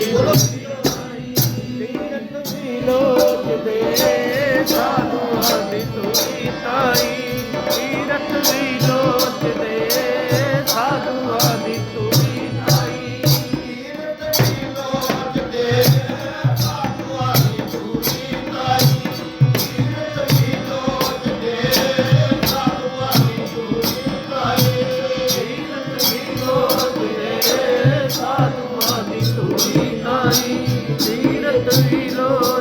ਤੀਰਥ ਵਿਲੋਚਦੇ ਸਾਧੂਆਂ ਦੀ ਤੁਰੀ ਤਾਈ ਤੀਰਥ ਵਿਲੋਚਦੇ ਸਾਧੂਆਂ ਦੀ ਤੁਰੀ ਤਾਈ ਤੀਰਥ ਵਿਲੋਚਦੇ ਸਾਧੂਆਂ ਦੀ ਤੁਰੀ ਤਾਈ ਤੀਰਥ ਵਿਲੋਚਦੇ ਸਾਧੂਆਂ ਦੀ ਤੁਰੀ ਤਾਈ ਤੀਰਥ ਵਿਲੋਚਦੇ ਸਾਧੂਆਂ ਦੀ ਤੁਰੀ ਤਾਈ ਤੀਰਥ ਵਿਲੋਚਦੇ